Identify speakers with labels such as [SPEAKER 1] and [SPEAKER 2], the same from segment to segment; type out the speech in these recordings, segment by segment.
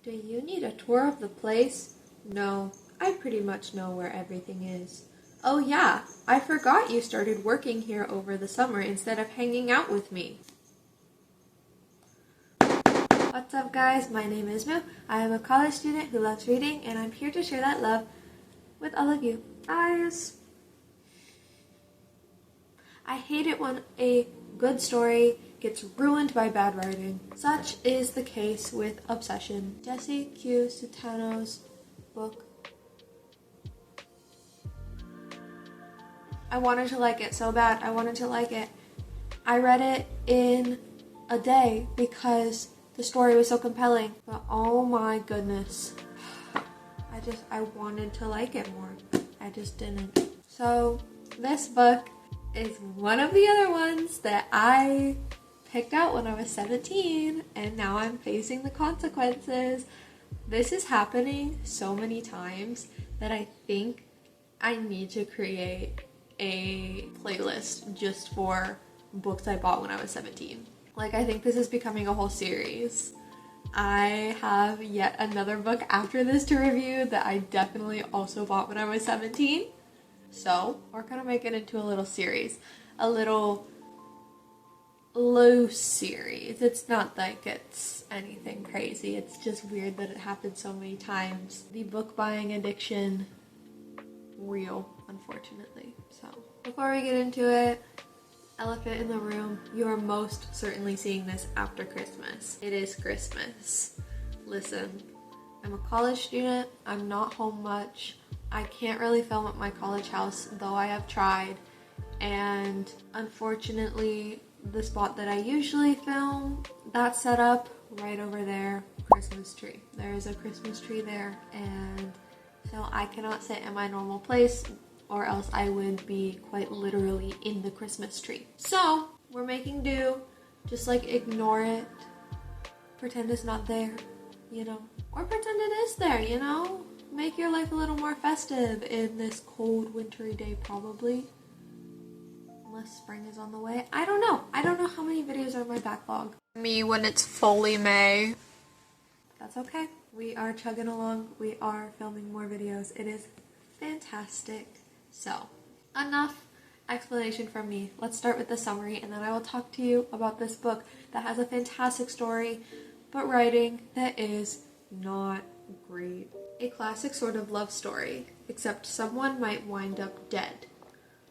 [SPEAKER 1] Do you need a tour of the place? No, I pretty much know where everything is. Oh yeah, I forgot you started working here over the summer instead of hanging out with me. What's up guys, my name is Moo. I am a college student who loves reading and I'm here to share that love with all of you guys. I hate it when a good story gets ruined by bad writing. Such is the case with Obsession, Jesse Q. Sutanto's book. I wanted to like it so bad. I wanted to like it. I read it in a day because the story was so compelling. But oh my goodness. I wanted to like it more. I just didn't. So this book is one of the other ones that I picked out when I was 17 and now I'm facing the consequences. This is happening so many times that I think I need to create a playlist just for books I bought when I was 17. Like, I think this is becoming a whole series. I have yet another book after this to review that I definitely also bought when I was 17. So, we're gonna make it into a little series. A little loose series. It's not like it's anything crazy. It's just weird that it happened so many times. The book buying addiction, real, unfortunately. So, before we get into it, elephant in the room, you are most certainly seeing this after Christmas. It is Christmas. Listen, I'm a college student. I'm not home much. I can't really film at my college house, though I have tried. And unfortunately, the spot that I usually film, that's set up right over there, Christmas tree. There is a Christmas tree there, and so I cannot sit in my normal place or else I would be quite literally in the Christmas tree. So we're making do, just like ignore it, pretend it's not there, you know, or pretend it is there, you know? Make your life a little more festive in this cold wintry day probably. Unless spring is on the way. I don't know. I don't know how many videos are in my backlog. Me when it's fully May. That's okay. We are chugging along. We are filming more videos. It is fantastic. So, enough explanation from me. Let's start with the summary and then I will talk to you about this book that has a fantastic story, but writing that is not great. A classic sort of love story, except someone might wind up dead.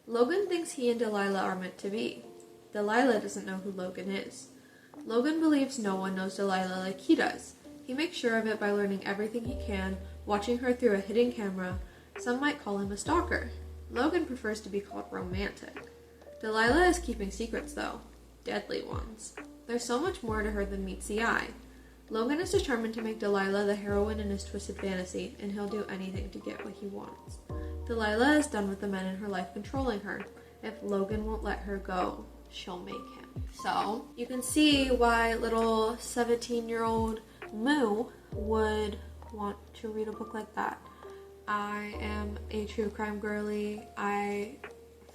[SPEAKER 1] Logan thinks he and Delilah are meant to be. Delilah doesn't know who Logan is. Logan believes no one knows Delilah like he does. He makes sure of it by learning everything he can, watching her through a hidden camera. Some might call him a stalker. Logan prefers to be called romantic. Delilah is keeping secrets though. Deadly ones. There's so much more to her than meets the eye. Logan is determined to make Delilah the heroine in his twisted fantasy, and he'll do anything to get what he wants. Delilah is done with the men in her life controlling her. If Logan won't let her go, she'll make him. So, you can see why little 17-year-old Moo would want to read a book like that. I am a true crime girly. I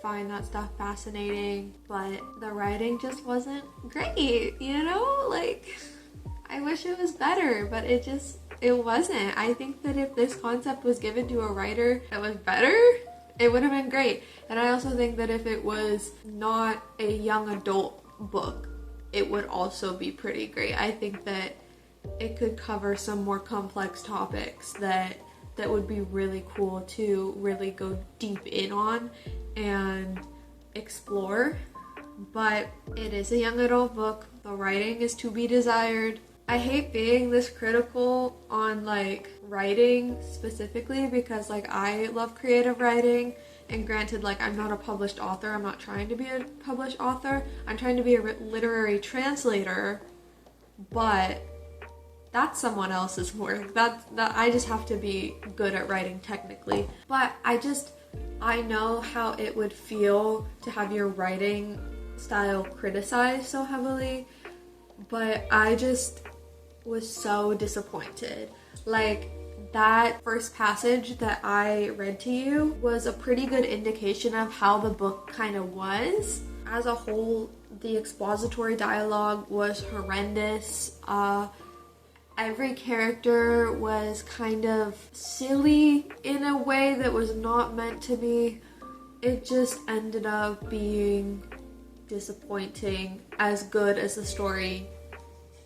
[SPEAKER 1] find that stuff fascinating, but the writing just wasn't great, you know? Like, I wish it was better, but it wasn't. I think that if this concept was given to a writer that was better, it would have been great. And I also think that if it was not a young adult book, it would also be pretty great. I think that it could cover some more complex topics that would be really cool to really go deep in on and explore. But it is a young adult book. The writing is to be desired. I hate being this critical on like writing specifically because like I love creative writing, and granted, like I'm not a published author. I'm not trying to be a published author. I'm trying to be a literary translator, but that's someone else's work. That I just have to be good at writing technically. But I know how it would feel to have your writing style criticized so heavily, but I just was so disappointed. Like, that first passage that I read to you was a pretty good indication of how the book kind of was. As a whole, the expository dialogue was horrendous. Every character was kind of silly in a way that was not meant to be. It just ended up being disappointing, as good as the story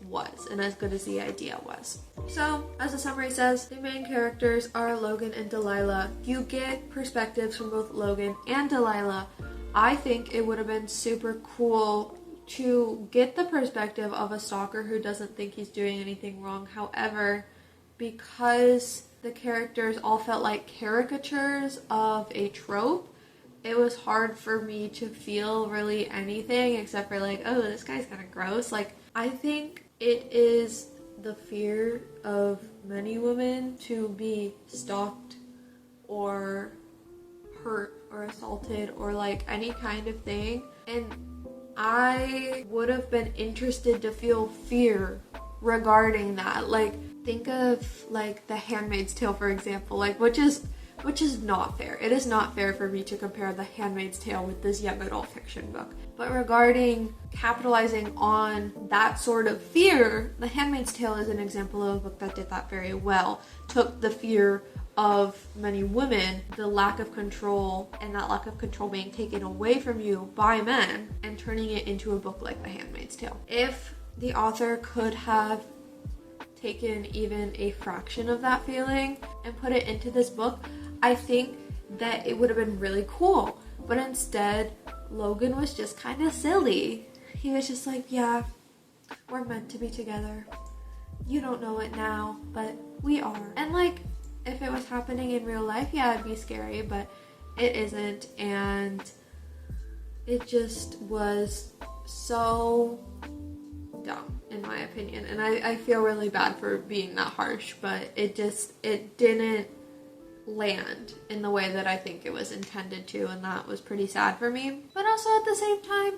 [SPEAKER 1] was and as good as the idea was. So, as the summary says, the main characters are Logan and Delilah. You get perspectives from both Logan and Delilah. I think it would have been super cool to get the perspective of a stalker who doesn't think he's doing anything wrong. However, because the characters all felt like caricatures of a trope, it was hard for me to feel really anything except for like, oh, this guy's kind of gross. Like, I think it is the fear of many women to be stalked or hurt or assaulted or like any kind of thing. And I would have been interested to feel fear regarding that. Like, think of like The Handmaid's Tale, for example, like which is not fair. It is not fair for me to compare The Handmaid's Tale with this young adult fiction book. But regarding capitalizing on that sort of fear, The Handmaid's Tale is an example of a book that did that very well. Took the fear of many women, the lack of control, and that lack of control being taken away from you by men, and turning it into a book like The Handmaid's Tale. If the author could have taken even a fraction of that feeling and put it into this book, I think that it would have been really cool. But instead, Logan was just kind of silly. He was just like, yeah, we're meant to be together. You don't know it now, but we are. And like, if it was happening in real life, yeah, it'd be scary, but it isn't. And it just was so dumb, in my opinion. And I feel really bad for being that harsh, but it didn't land in the way that I think it was intended to, and that was pretty sad for me. But also at the same time,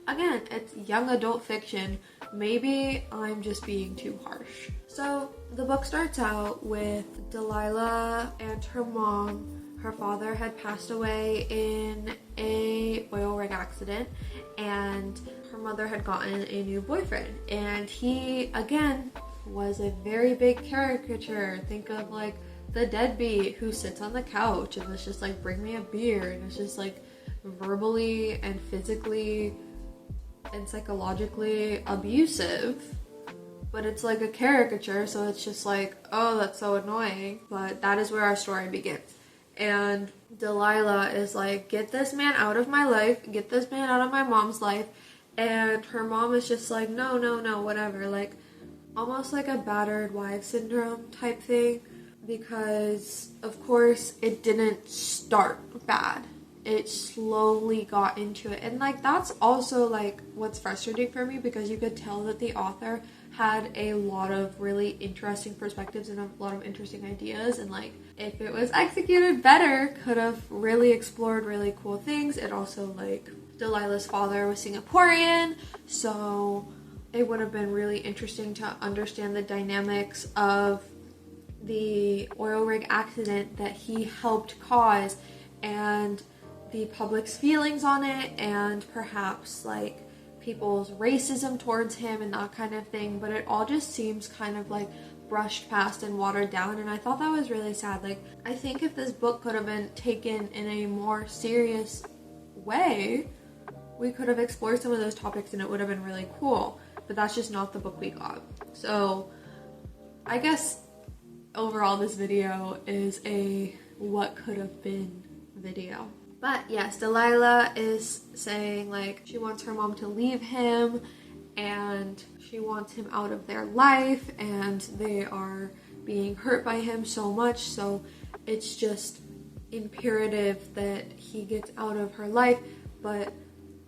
[SPEAKER 1] again, it's young adult fiction. Maybe I'm just being too harsh. So the book starts out with Delilah and her mom. Her father had passed away in a oil rig accident, and her mother had gotten a new boyfriend. And he, again, was a very big caricature. Think of like the deadbeat who sits on the couch and is just like, bring me a beer, and it's just like verbally and physically and psychologically abusive. But it's like a caricature, so it's just like, oh, that's so annoying. But that is where our story begins. And Delilah is like, get this man out of my life, get this man out of my mom's life. And her mom is just like, no, whatever. Like, almost like a battered wife syndrome type thing. Because, of course, it didn't start bad. It slowly got into it. And, like, that's also, like, what's frustrating for me, because you could tell that the author had a lot of really interesting perspectives and a lot of interesting ideas. And, like, if it was executed better, could have really explored really cool things. It also, like, Delilah's father was Singaporean, so it would have been really interesting to understand the dynamics of the oil rig accident that he helped cause, and the public's feelings on it, and perhaps like people's racism towards him and that kind of thing. But it all just seems kind of like brushed past and watered down, and I thought that was really sad. Like, I think if this book could have been taken in a more serious way, we could have explored some of those topics and it would have been really cool. But that's just not the book we got. So I guess overall this video is a what could have been video. But yes, Delilah is saying like she wants her mom to leave him and she wants him out of their life, and they are being hurt by him so much, so it's just imperative that he gets out of her life. But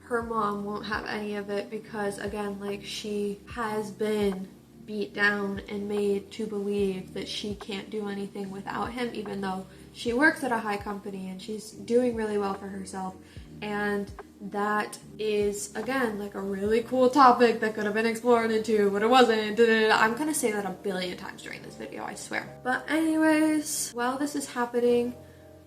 [SPEAKER 1] her mom won't have any of it because, again, like, she has been beat down and made to believe that she can't do anything without him, even though she works at a high company and she's doing really well for herself. And that is, again, like a really cool topic that could have been explored into, but it wasn't. I'm gonna say that a billion times during this video, I swear. But anyways, while this is happening,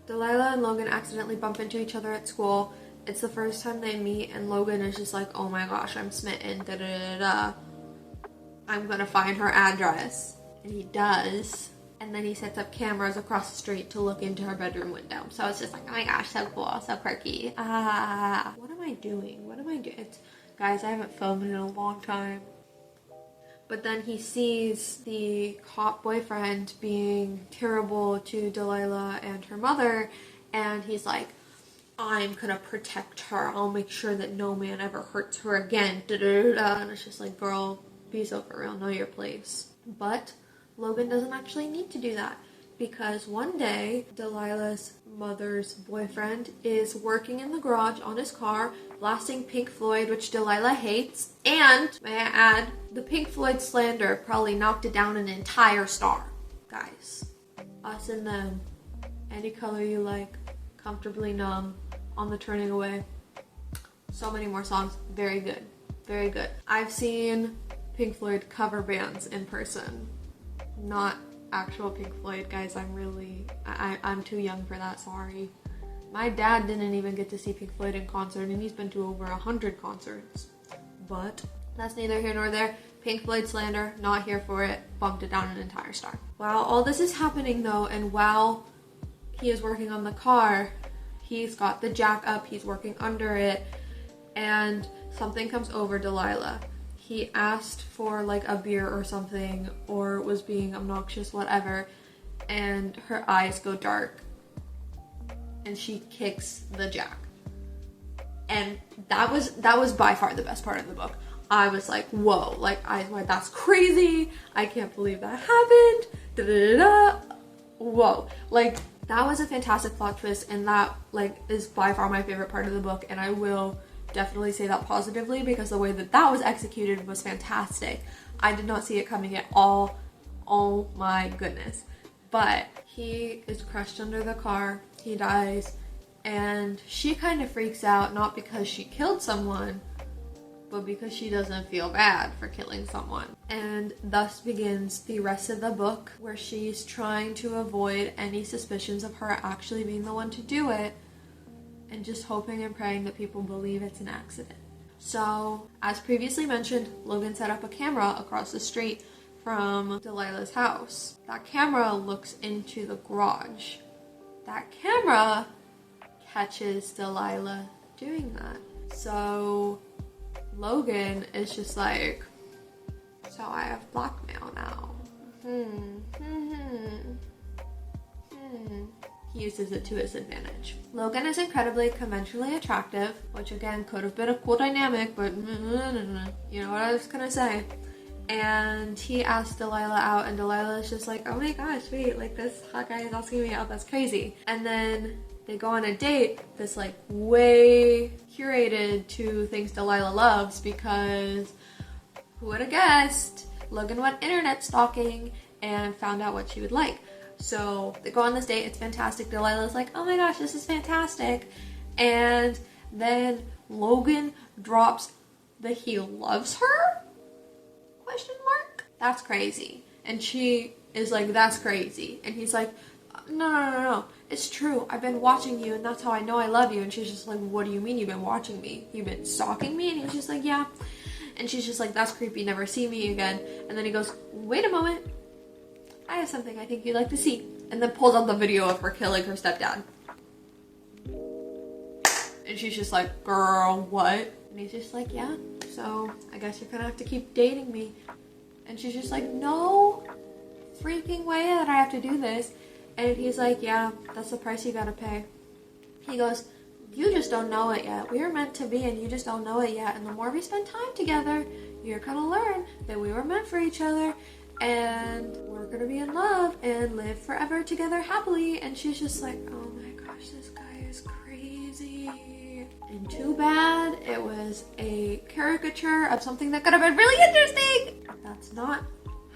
[SPEAKER 1] Delilah and Logan accidentally bump into each other at school. It's the first time they meet, and Logan is just like, oh my gosh, I'm smitten, I'm gonna find her address. And he does. And then he sets up cameras across the street to look into her bedroom window. So it's just like, oh my gosh, so cool, so quirky. What am I doing? Guys, I haven't filmed in a long time. But then he sees the cop boyfriend being terrible to Delilah and her mother, and he's like, I'm gonna protect her. I'll make sure that no man ever hurts her again. Da-da-da-da. And it's just like, girl, be so for real, know your place. But Logan doesn't actually need to do that, because one day Delilah's mother's boyfriend is working in the garage on his car, blasting Pink Floyd, which Delilah hates, and, may I add, the Pink Floyd slander probably knocked it down an entire star. Guys, Us and Them, Any Color You Like, Comfortably Numb, On the Turning Away, so many more songs, very good, very good. I've seen Pink Floyd cover bands in person, not actual Pink Floyd, guys. I'm too young for that, sorry. My dad didn't even get to see Pink Floyd in concert, and he's been to over 100 concerts. But that's neither here nor there. Pink Floyd slander, not here for it, bumped it down an entire star. While all this is happening though, and while he is working on the car, he's got the jack up, he's working under it, and something comes over Delilah. He asked for like a beer or something, or was being obnoxious, whatever, and her eyes go dark and she kicks the jack. And that was by far the best part of the book. I was like, whoa, like that's crazy. I can't believe that happened. Da da da da. Whoa. Like, that was a fantastic plot twist, and that like is by far my favorite part of the book, and I will definitely say that positively, because the way that was executed was fantastic. I did not see it coming at all. Oh my goodness. But he is crushed under the car, he dies, and she kind of freaks out, not because she killed someone, but because she doesn't feel bad for killing someone. And thus begins the rest of the book, where she's trying to avoid any suspicions of her actually being the one to do it, and just hoping and praying that people believe it's an accident. So, as previously mentioned, Logan set up a camera across the street from Delilah's house. That camera looks into the garage. That camera catches Delilah doing that. So, Logan is just like, so I have blackmail now. He uses it to his advantage. Logan is incredibly conventionally attractive, which again could have been a cool dynamic, but you know what I was gonna say. And he asked Delilah out, and Delilah is just like, oh my gosh, wait, like this hot guy is asking me out, that's crazy. And then they go on a date that's like way curated to things Delilah loves, because who would have guessed? Logan went internet stalking and found out what she would like. So they go on this date, it's fantastic. Delilah's like, oh my gosh, this is fantastic. And then Logan drops that he loves her? Question mark? That's crazy. And she is like, that's crazy. And he's like, no. It's true. I've been watching you, and that's how I know I love you. And she's just like, what do you mean you've been watching me? You've been stalking me? And he's just like, yeah. And she's just like, that's creepy, never see me again. And then he goes, wait a moment. I have something I think you'd like to see. And then pulls out the video of her killing her stepdad. And she's just like, girl, what? And he's just like, yeah, so I guess you're gonna have to keep dating me. And she's just like, no freaking way that I have to do this. And he's like, yeah, that's the price you gotta pay. He goes, you just don't know it yet. We were meant to be, and you just don't know it yet. And the more we spend time together, you're gonna learn that we were meant for each other, and we're gonna be in love and live forever together happily. And she's just like, oh my gosh, this guy is crazy. And too bad it was a caricature of something that could have been really interesting. That's not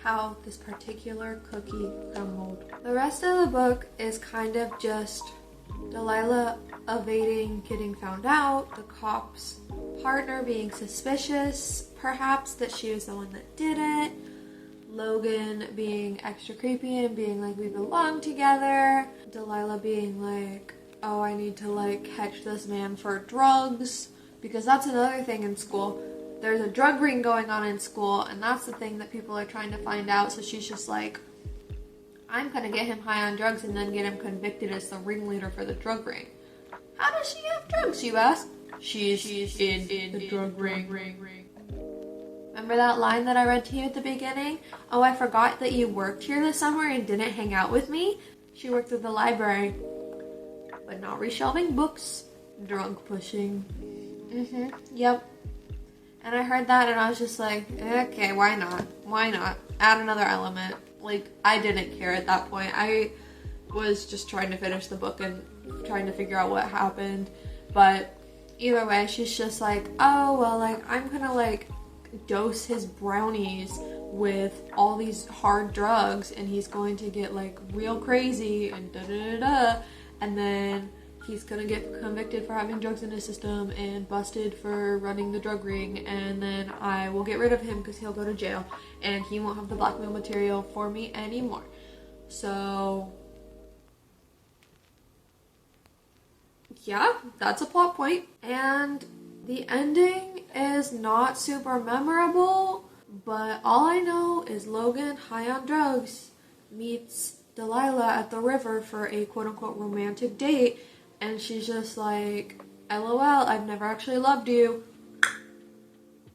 [SPEAKER 1] how this particular cookie crumbled. The rest of the book is kind of just Delilah evading getting found out, the cop's partner being suspicious, perhaps, that she was the one that did it, Logan being extra creepy and being like, we belong together, Delilah being like, oh, I need to like catch this man for drugs, because that's another thing in school. there's a drug ring going on in school, and that's the thing that people are trying to find out. So she's just like, I'm gonna get him high on drugs and then get him convicted as the ringleader for the drug ring. How does she have drugs, you ask? She's in the drug ring. Remember that line that I read to you at the beginning? Oh, I forgot that you worked here this summer and didn't hang out with me? She worked at the library, but not reshelving books, drug pushing. Yep. And I heard that and I was just like, okay, why not? Why not? Add another element. Like, I didn't care at that point. I was just trying to finish the book and trying to figure out what happened. But either way, she's just like, oh, well, like, I'm gonna, like, dose his brownies with all these hard drugs and he's going to get, like, real crazy and da-da-da-da. And then he's gonna get convicted for having drugs in his system and busted for running the drug ring, and then I will get rid of him because he'll go to jail and he won't have the blackmail material for me anymore. So yeah, that's a plot point. And the ending is not super memorable, but all I know is Logan, high on drugs, meets Delilah at the river for a quote-unquote romantic date, and she's just like, LOL, I've never actually loved you.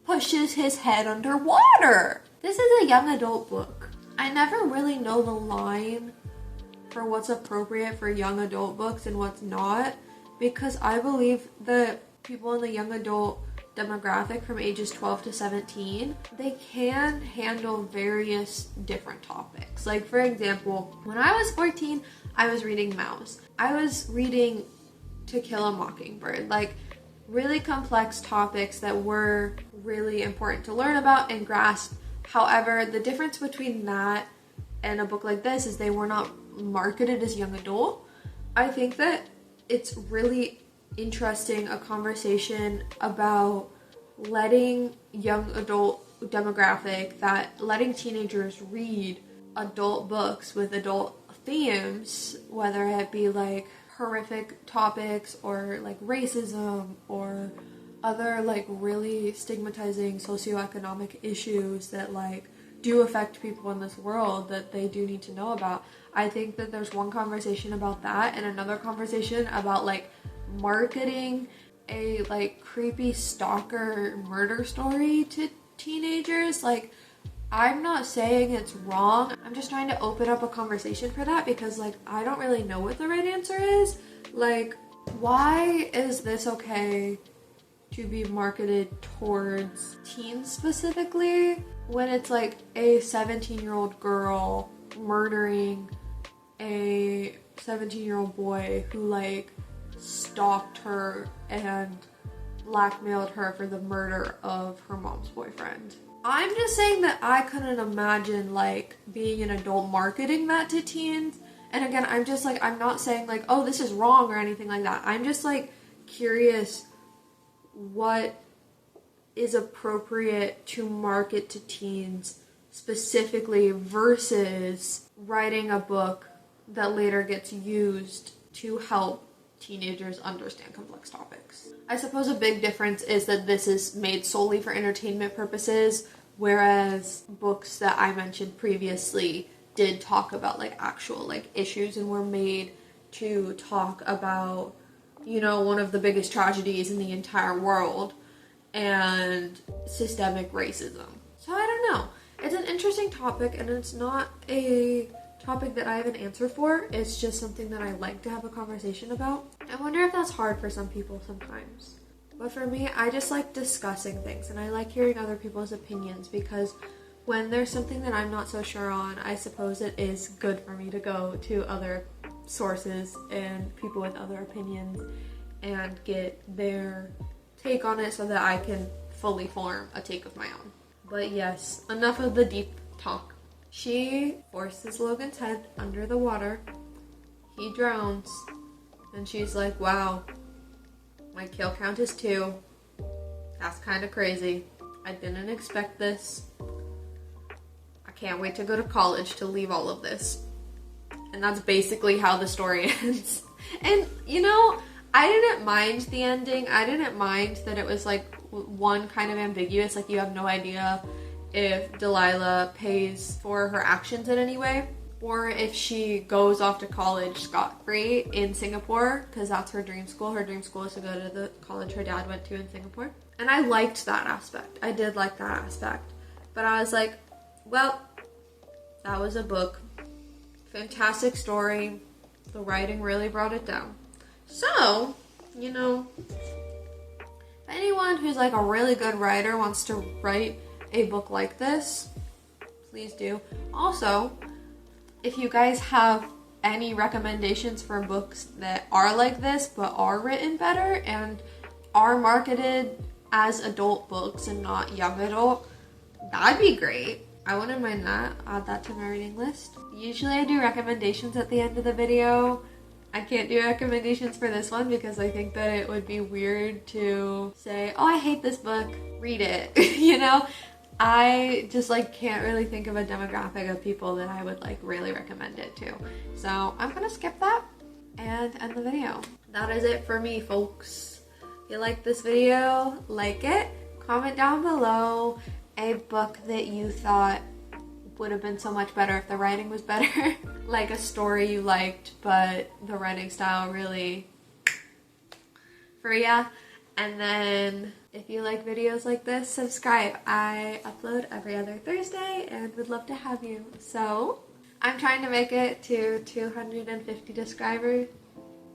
[SPEAKER 1] Pushes his head underwater. This is a young adult book. I never really know the line for what's appropriate for young adult books and what's not, because I believe that people in the young adult demographic from ages 12 to 17, they can handle various different topics. Like, for example, when I was 14, I was reading Mouse. I was reading To Kill a Mockingbird, like really complex topics that were really important to learn about and grasp. However, the difference between that and a book like this is they were not marketed as young adult. I think that it's really interesting, a conversation about letting young adult demographic, that letting teenagers read adult books with adult themes, whether it be like horrific topics or like racism or other like really stigmatizing socioeconomic issues that like do affect people in this world that they do need to know about. I think that there's one conversation about that and another conversation about like marketing a like creepy stalker murder story to teenagers. Like, I'm not saying it's wrong. I'm just trying to open up a conversation for that because like I don't really know what the right answer is. Like, why is this okay to be marketed towards teens specifically when it's like a 17-year-old girl murdering a 17-year-old boy who like stalked her and blackmailed her for the murder of her mom's boyfriend? I'm just saying that I couldn't imagine like being an adult marketing that to teens. And again, I'm just like, I'm not saying like, oh, this is wrong or anything like that. I'm just like curious what is appropriate to market to teens specifically versus writing a book that later gets used to help teenagers understand complex topics. I suppose a big difference is that this is made solely for entertainment purposes, whereas books that I mentioned previously did talk about like actual like issues and were made to talk about, you know, one of the biggest tragedies in the entire world and systemic racism. So I don't know. It's an interesting topic and it's not a topic that I have an answer for. It's just something that I like to have a conversation about. I wonder if that's hard for some people sometimes. But for me, I just like discussing things and I like hearing other people's opinions because when there's something that I'm not so sure on, I suppose it is good for me to go to other sources and people with other opinions and get their take on it so that I can fully form a take of my own. But yes, enough of the deep talk. She forces Logan's head under the water. He drowns. And she's like, wow, my kill count is 2. That's kind of crazy. I didn't expect this. I can't wait to go to college to leave all of this. And that's basically how the story ends. And, you know, I didn't mind the ending. I didn't mind that it was like one, kind of ambiguous, like you have no idea if Delilah pays for her actions in any way, or if she goes off to college scot-free in Singapore, because that's her dream school. Her dream school is to go to the college her dad went to in Singapore. And I liked that aspect. I did like that aspect. But I was like, well, that was a book. Fantastic story. The writing really brought it down. So, you know, if anyone who's like a really good writer wants to write a book like this, please do. Also, if you guys have any recommendations for books that are like this but are written better and are marketed as adult books and not young adult, that'd be great. I wouldn't mind that. Add that to my reading list. Usually I do recommendations at the end of the video. I can't do recommendations for this one because I think that it would be weird to say, oh, I hate this book, read it. You know? I just like can't really think of a demographic of people that I would like really recommend it to. So I'm gonna skip that and end the video. That is it for me, folks. If you like this video, like it. Comment down below a book that you thought would have been so much better if the writing was better. Like a story you liked, but the writing style really for ya. And then if you like videos like this, subscribe. I upload every other Thursday and would love to have you. So I'm trying to make it to 250 subscribers.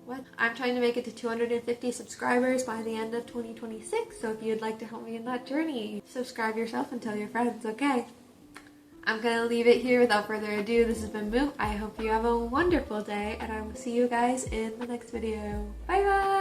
[SPEAKER 1] What? I'm trying to make it to 250 subscribers by the end of 2026. So if you'd like to help me in that journey, subscribe yourself and tell your friends, okay? I'm gonna leave it here without further ado. This has been Moo. I hope you have a wonderful day and I will see you guys in the next video. Bye bye!